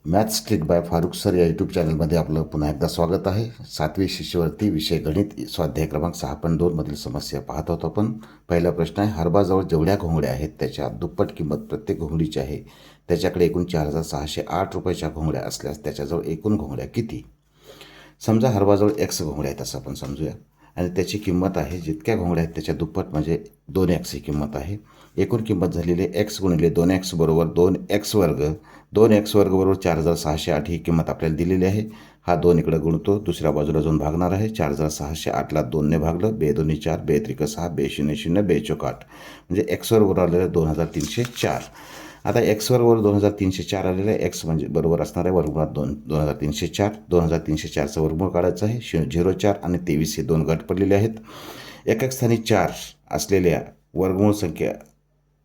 Maths trick by Farooq sir या YouTube चॅनलमध्ये आपलं पुन्हा एकदा स्वागत आहे. 7वी शिष्यवृत्ती विषय गणित स्वाध्याय क्रमांक 6.2 मधील समस्या पाहत आहोत आपण. पहिला प्रश्न आहे, हरबाजवळ जेवढ्या घोंगड्या आहेत त्याच्या दुप्पट किंमत प्रत्येक घोंगडीची आहे. त्याच्याकडे एकूण 4,608 रुपयाच्या घोंगड्या असल्यास त्याच्याजवळ एकूण घोंगड्या किती? समजा हरबाजवळ एक्स घोंगड्या आहेत असं आपण समजूया आणि त्याची किंमत आहे, जितक्या घोंगड्या आहेत त्याच्या दुप्पट म्हणजे 2x ही किंमत आहे. एकूण किंमत झालेली x गुणिले 2x बरोबर 2x वर्ग. 2x वर्ग बरोबर 4,608 ही किंमत आपल्याला दिलेली आहे. हा 2 इकडं गुणतो, दुसऱ्या बाजूला जाऊन भागणार आहे. 4,608ला 2ने भागलं, 2 दोन्ही 4, 2 त्रिक 6, 2 शून्य 0, 2 चौक 8 म्हणजे x वर्ग बरोबर आलेलं 2,304. आता x वर्ग बरोबर 2,304 आलेलं आहे. x म्हणजे बरोबर असणार आहे वर्गमुळात 2,304. 2,304चं वर्गमूळ काढायचं आहे. 0,4 आणि 23 हे दोन गट पडलेले आहेत. एकक स्थानी 4 असलेल्या वर्गमूळ संख्या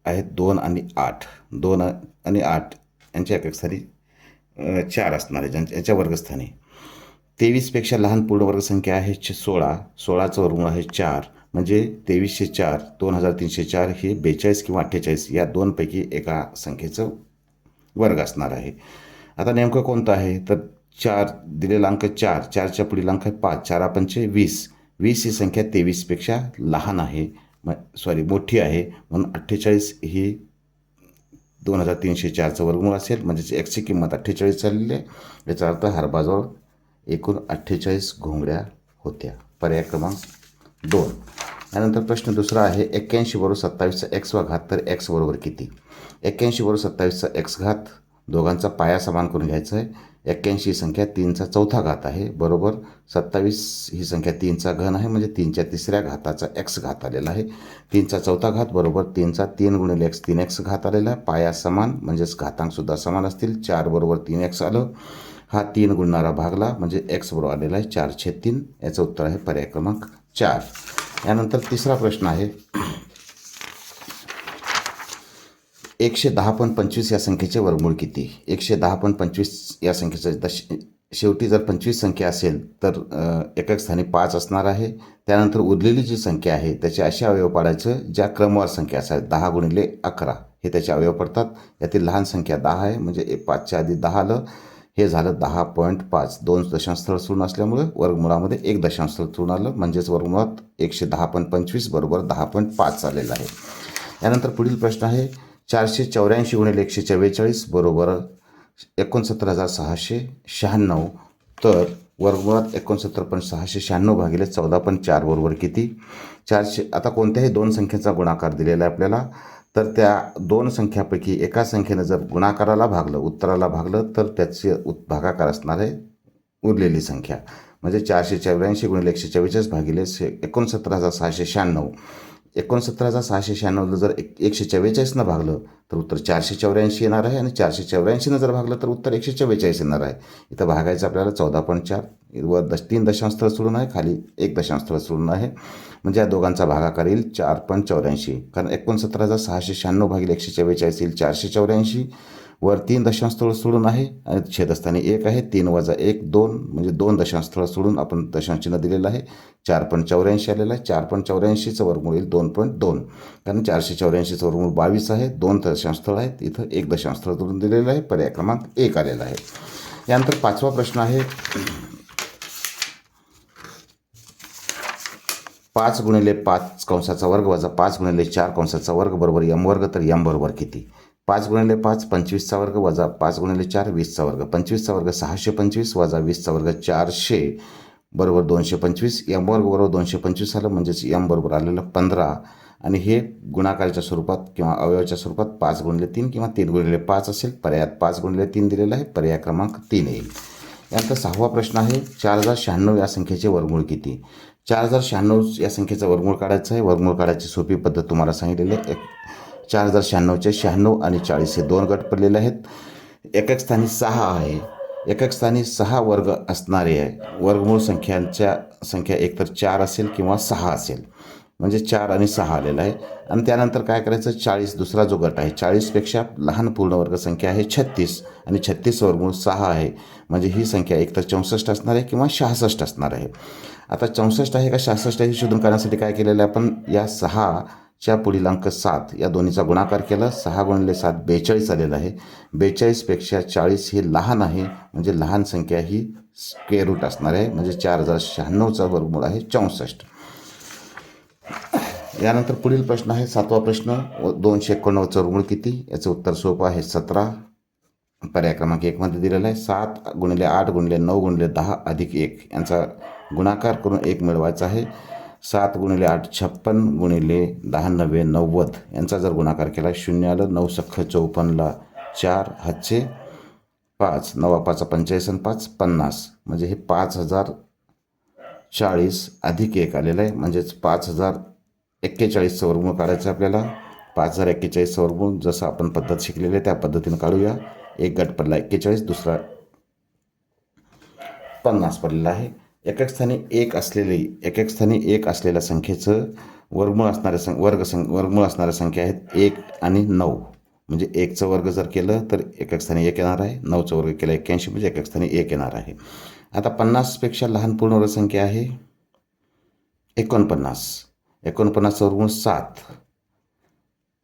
आहेत 2 आणि 8. 2 आणि 8 यांच्या एकक स्थानी 4 असणार आहे, यांच्या वर्गस्थानी. 23पेक्षा लहान पूर्ण वर्गसंख्या आहे 16. 16चं वर्गमूळ आहे 4 म्हणजे 2304. 2,304 हे 42 किंवा 48 या दोनपैकी एका संख्येचं वर्ग असणार आहे. आता नेमकं कोणतं आहे तर 4 दिलेला अंक 4, 4च्या पुढील अंक आहे 5, 4 पंचे 20. 20 ही संख्या 23पेक्षा लहान आहे, मोठी आहे, म्हणून 48 ही 2,304चं वर्गमूळ असेल. म्हणजेच एक्सची किंमत 48 झालेली आहे. याचा अर्थ हरबाजवळ एकूण 48 घोंगड्या होत्या. पर्याय क्रमांक 2. त्यानंतर प्रश्न दुसरा आहे, 81 बरोबर 27चा x वा घात तर x बरोबर किती? 81 बरोबर 27चा x घात दोघांचा पाया समान करून घ्यायचा आहे. 81 ही संख्या 3चा चौथा घात आहे बरोबर 27 ही संख्या 3चा घन आहे म्हणजे 3च्या तिसऱ्या घाताचा x घात आलेला आहे. 3चा चौथा घात बरोबर 3चा 3 गुणिले x 3x घात आलेला आहे. पाया समान म्हणजेच घातांकसुद्धा समान असतील. 4 बरोबर 3x आलं. हा 3 गुणणारा भागला म्हणजे x बरोबर आलेला आहे 4/3. याचं उत्तर आहे पर्याय क्रमांक 4. यानंतर तिसरा प्रश्न आहे, 110.25 या संख्येचे वर्गमूळ किती? 110.25 या संख्येचं शेवटी जर 25 संख्या असेल तर एकक स्थानी 5 असणार आहे. त्यानंतर उरलेली जी संख्या आहे त्याचे असे अवयव पाडायचं ज्या क्रमवार संख्या असतात. 10 गुणिले 11 हे त्याचे अवयव पडतात. यातील लहान संख्या 10 आहे म्हणजे 5च्या आधी 10 आलं. हे झालं 10.5. 2 दशांशस्थळ सोडून असल्यामुळे वर्गमुळामध्ये 1 दशांशस्थळ सोडून आलं म्हणजेच वर्गमुळात 110.25 बरोबर 10.5 आलेलं आहे. यानंतर पुढील प्रश्न आहे, 484 गुणिले 144 बरोबर 69,696 तर वर्गमुळात 69.696 भागिले 14.4 बरोबर किती? 400. आता कोणत्याही दोन संख्येचा गुणाकार दिलेला आहे आपल्याला, तर त्या दोन संख्यापैकी एका संख्येनं जर गुणाकाराला भागलं, उत्तराला भागलं तर त्याचे भागाकार असणार आहे उरलेली संख्या. म्हणजे 484 गुणिले 144 भागिले 69,696. 69,696ला जर 144नं भागलं तर उत्तर 484 येणार आहे आणि 484नं जर भागलं तर उत्तर 144 येणार आहे. इथं भागायचं आपल्याला 14.4. वर 3 दशांशस्थळ सोडून आहे, खाली 1 दशांशस्थळ सोडून आहे म्हणजे या दोघांचा भागाकार येईल 4.84. कारण 69,696 भागिले 144 येईल 484. वर 3 दशांशस्थळ सोडून आहे आणि छेदस्थानी 1 आहे. 3 वजा 1 2 म्हणजे 2 दशांशस्थळ सोडून आपण दशांशचिन्ह दिलेलं आहे. 4.84 आलेलं आहे. 4.84चं वर्गमूळ येईल 2.2. कारण 484चं वर्गमूळ 22 आहे. 2 दशांशस्थळ आहेत, इथं 1 दशांशस्थळ सोडून दिलेलं आहे. पर्याय क्रमांक 1 आलेला आहे. यानंतर 5वा प्रश्न आहे, 5 गुणिले 5 कंसाचा वर्ग वजा 5 गुणिले 4 कंसाचा वर्ग बरोबर m वर्ग तर m बरोबर किती? 5 गुणिले 5 25चा वर्ग वजा 5 गुणिले 4 20चा वर्ग. 25चा वर्ग 625 वजा 20चा वर्ग 400 बरोबर 225. m वर्ग बरोबर 225 आलं म्हणजेच m बरोबर आलेलं 15 आणि हे गुणाकाराच्या स्वरूपात किंवा अवयवाच्या स्वरूपात 5 गुणिले 3 किंवा 3 गुणिले 5 असेल. पर्यायात 5 गुणिले 3 दिलेलं आहे. पर्याय क्रमांक 3 येईल. यानंतर 6वा प्रश्न आहे, 4,096 या संख्येचे वर्गमूळ किती? 4,096 या संख्येचं वर्गमूळ काढायचं आहे. वर्गमूळ काढायची सोपी पद्धत तुम्हाला सांगितलेली आहे. 4,096चे 96 आणि 40 हे दोन गट पडलेले आहेत. एकक स्थानी 6 आहे. एकक स्थानी 6 वर्ग असणारे आहे. वर्गमूळ संख्या एकतर 4 असेल किंवा 6 असेल म्हणजे 4 आणि 6 आलेला आहे. आणि त्यानंतर काय करायचं, 40 दुसरा जो गट आहे 40पेक्षा लहान पूर्ण वर्गसंख्या आहे 36 आणि 36 वर्गमूळ 6 आहे म्हणजे ही संख्या एकतर 64 असणार आहे किंवा 66 असणार आहे. आता 64 आहे का 66 आहे हे शोधून काढण्यासाठी काय केलेलं आहे आपण, या 6 च्या पुढील अंक 7 या दोन्हीचा गुणाकार केला. 6 गुणिले 7 42 आलेला आहे. 42पेक्षा 40 हे लहान आहे, म्हणजे लहान संख्या ही स्क्वेअर रूट असणार आहे, म्हणजे 4096चा वर्गमूळ आहे 64. यानंतर पुढील प्रश्न आहे 7वा प्रश्न. 291चं वर्गमूळ किती? याचं उत्तर सोपं आहे 17. पर्याय क्रमांक 1 मध्ये दिलेला आहे. 7 गुणिले 8 गुणिले 9 गुणिले 10 अधिक 1 यांचा गुणाकार करून 1 मिळवायचा आहे. 7 गुणिले 8 56 गुणिले 10 9 90 यांचा जर गुणाकार केला 0 आलं. 9 सख्ख 54ला 4 हातचे 5 9 5 45 आणि 5 50 म्हणजे हे 5040 अधिक 1 आलेलं आहे, म्हणजेच 5041चं वर्गमूळ काढायचं आपल्याला. 5041चं वर्गमूळ जसं आपण पद्धत शिकलेली आहे त्या पद्धतीने काढूया. एक गट पडला 41, दुसरा 50 पडलेला आहे. एकक स्थानी 1 असलेल्या संख्येचं वर्गमूळ असणाऱ्या संख्या आहेत 1 आणि 9. म्हणजे 1चं वर्ग जर केलं तर एकक स्थानी 1 येणार आहे. 9चं वर्ग केलं 81 म्हणजे एकक स्थानी 1 येणार आहे. आता 50पेक्षा लहान पूर्णवर्ग संख्या आहे 49. 49चं वर्गमूळ 7.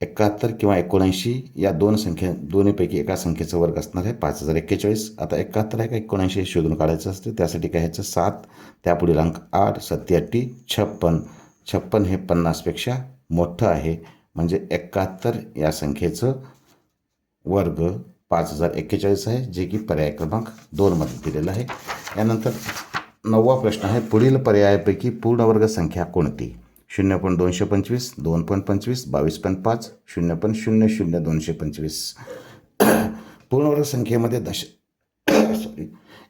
71 किंवा 79 या दोन्हीपैकी एका संख्येचा वर्ग असणार आहे 5041. आता 71 आहे का 79 हे शोधून काढायचं असतं. त्यासाठी काय ह्याचं 7 त्यापुढील अंक 8 87 56. 56 हे 50पेक्षा मोठं आहे, म्हणजे 71 या संख्येचं वर्ग 5041 आहे, जे की पर्याय क्रमांक 2 मध्ये दिलेलं आहे. यानंतर 9वा प्रश्न आहे. पुढील पर्यायापैकी पूर्णवर्ग संख्या कोणती? 0.225 2.25 22.5 0.00 225. पूर्णवर्ग संख्येमध्ये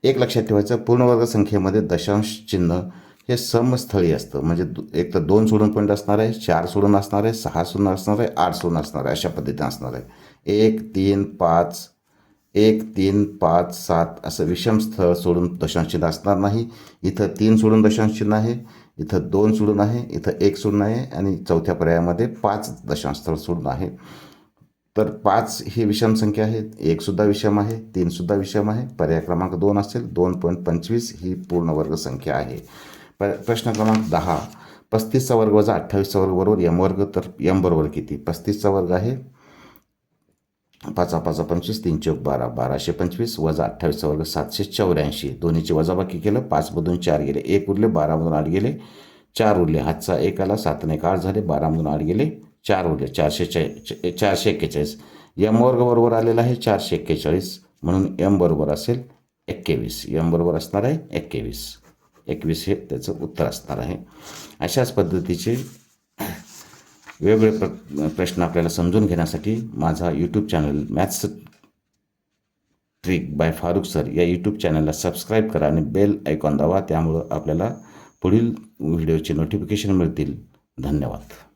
एक लक्षात ठेवायचं, पूर्णवर्ग संख्येमध्ये दशांश चिन्ह हे समस्थळी असतं. म्हणजे एक तर 2 सोडून पॉईंट असणार आहे, 4 सोडून असणार आहे, 6 सोडून असणार आहे, 8 सोडून असणार आहे, अशा पद्धतीने असणार आहे. 1 3 5 7 असं विषम स्थळ सोडून दशांश चिन्ह असणार नाही. इथं 3 सोडून दशांश चिन्ह आहे, इथं 2 सोडून आहे, इथं 1 सोडून आहे आणि चौथ्या पर्यायामध्ये 5 दशांश स्थळ सोडून आहे. तर 5 ही विषम संख्या आहे, 1 सुद्धा विषम आहे, 3 सुद्धा विषम आहे. पर्याय क्रमांक 2 असेल. 2.25 ही पूर्णवर्ग संख्या आहे. प्रश्न क्रमांक 10. 35चा वर्ग वजा 28चा वर्ग बरोबर m वर्ग. तर m बरोबर किती? 35चा वर्ग आहे 5 5 25 3 चौक 12 1225 वजा 28चा वर्ग 784. दोन्हीची वजाबाकी केलं, 5 मधून 4 गेले, 1 उरले, 12 मधून 8 गेले, 4 उरले, हातचा 1 आला, 7 ने 8 झाले, 12 मधून 8 गेले, 4 उरले, 441. m वर्ग बरोबर आलेला आहे 441, म्हणून m बरोबर असेल 21. m बरोबर असणार आहे 21 हे त्याचं उत्तर असणार आहे. अशाच पद्धतीचे वेगवेगळे प्रश्न आपल्याला समजून घेण्यासाठी माझा YouTube channel maths trick by Farooq sir या यूट्यूब चॅनलला सबस्क्राईब करा आणि बेल आयकॉन दाबा. त्यामुळं आपल्याला पुढील व्हिडिओचे नोटिफिकेशन मिळतील. धन्यवाद.